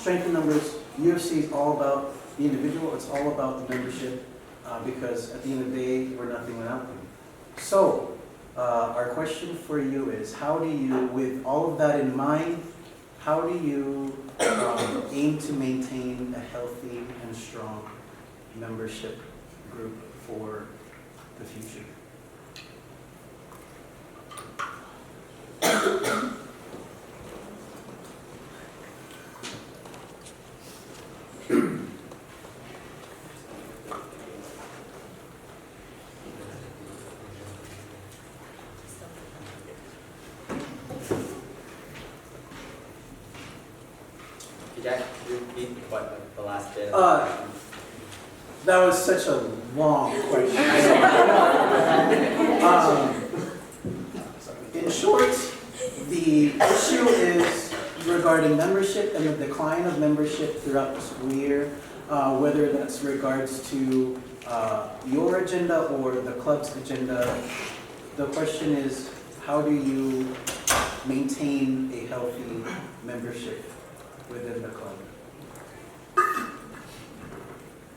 strength in numbers. UFC is all about the individual. It's all about the membership because at the end of the day, we're nothing without them. So our question for you is, how do you, with all of that in mind, how do you aim to maintain a healthy and strong membership group for the future? Could you repeat what the last bit? That was such a long question. In short, the issue is regarding membership and the decline of membership throughout the school year, whether that's regards to your agenda or the club's agenda. The question is, how do you maintain a healthy membership within the club?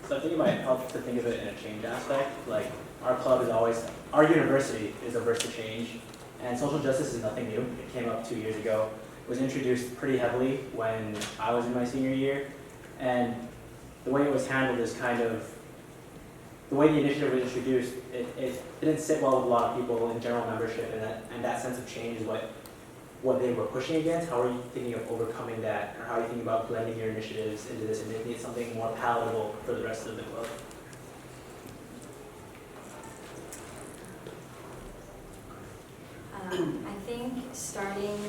So I think it might help to think of it in a change aspect. Like, our club is always, our university is averse to change, and social justice is nothing new. It came up 2 years ago. It was introduced pretty heavily when I was in my senior year, and the way it was handled is kind of, the way the initiative was introduced, it didn't sit well with a lot of people in general membership, and that sense of change is what they were pushing against. How are you thinking of overcoming that, or how are you thinking about blending your initiatives into this and making it something more palatable for the rest of the club? I think starting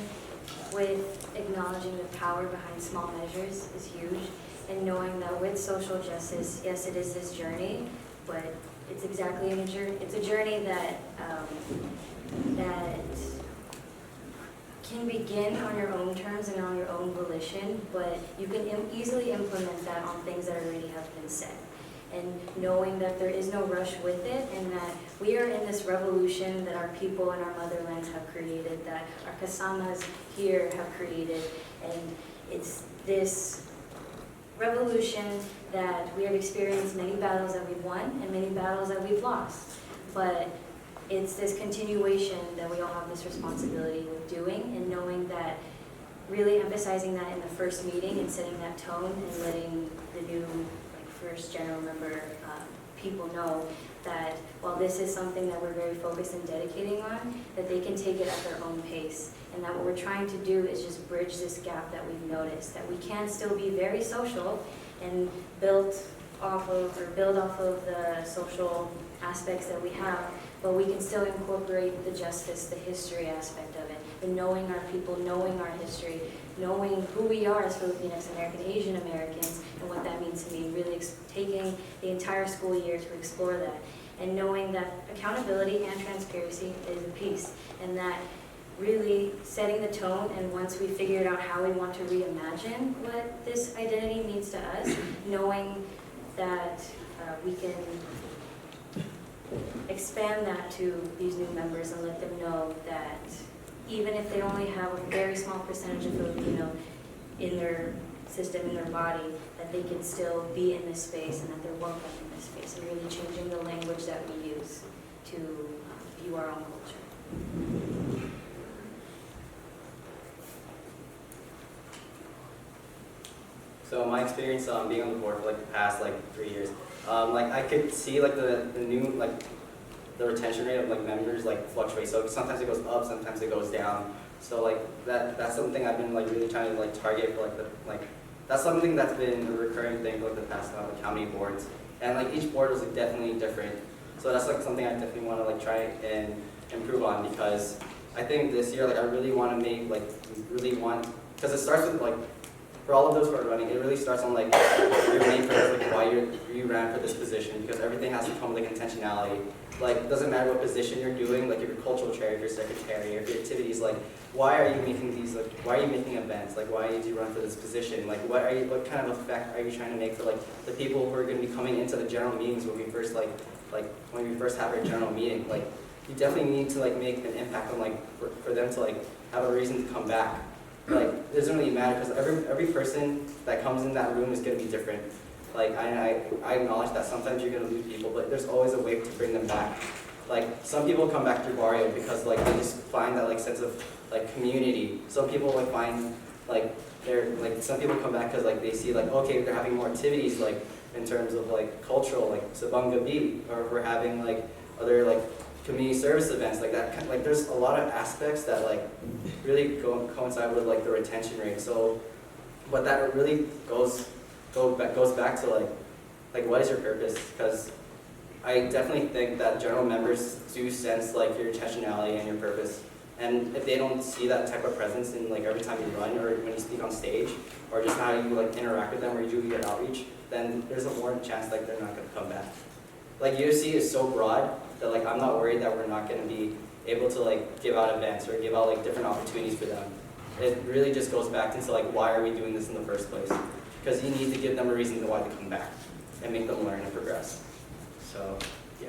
with acknowledging the power behind small measures is huge, and knowing that with social justice, yes, it is this journey, but it's exactly a journey. It's a journey that that can begin on your own terms and on your own volition, but you can easily implement that on things that already have been said. And knowing that there is no rush with it, and that we are in this revolution that our people in our motherlands have created, that our kasamas here have created, and it's this revolution that we have experienced many battles that we've won and many battles that we've lost. But it's this continuation that we all have this responsibility with doing, and knowing that, really emphasizing that in the first meeting and setting that tone and letting the new first general member people know that while this is something that we're very focused and dedicating on, that they can take it at their own pace, and that what we're trying to do is just bridge this gap that we've noticed, that we can still be very social and build off of the social aspects that we have, but we can still incorporate the justice, the history aspect of it, the knowing our people, knowing our history, knowing who we are as Filipinx American, Asian Americans, and what that means to me, really taking the entire school year to explore that, and knowing that accountability and transparency is a piece, and that really setting the tone, and once we figured out how we want to reimagine what this identity means to us, knowing that we can expand that to these new members and let them know that even if they only have a very small percentage of Filipino in their system, in their body, that they can still be in this space and that they're welcome in this space, and really changing the language that we use to view our own culture. So my experience being on the board for the past 3 years, I could see the new the retention rate of members fluctuate. So sometimes it goes up, sometimes it goes down. So that's something I've been really trying to target for that's something that's been a recurring thing for the past how many boards, and each board was definitely different. So that's something I definitely want to try and improve on, because I think this year I really want to make because it starts with for all of those who are running, it really starts on your main purpose, why you ran for this position, because everything has to come with intentionality. It doesn't matter what position you're doing, if you're cultural chair, if you're secretary, or if your activities, why are you making these, why are you making events, why did you run for this position, what kind of effect are you trying to make for the people who are going to be coming into the general meetings when we first when we first have our general meeting, you definitely need to make an impact on for them to have a reason to come back. like it doesn't really matter because every person that comes in that room is gonna be different. Like I acknowledge that sometimes you're gonna lose people, but there's always a way to bring them back. Like some people come back through Barrio because like they just find that like sense of like community. Some people like find like some people come back because like they see like okay they're having more activities like in terms of like cultural like Sabanga Beat, or if we're having like other like community service events like that. Like there's a lot of aspects that like really coincide with like the retention rate. So but that really goes back to like what is your purpose? Because I definitely think that general members do sense like your intentionality and your purpose. And if they don't see that type of presence in like every time you run or when you speak on stage or just how you like interact with them or you do your outreach, then there's a more chance like they're not going to come back. Like UFC is so broad that like I'm not worried that we're not going to be able to like give out events or give out like different opportunities for them. It really just goes back into like why are we doing this in the first place? Because you need to give them a reason to why they come back and make them learn and progress. So yeah.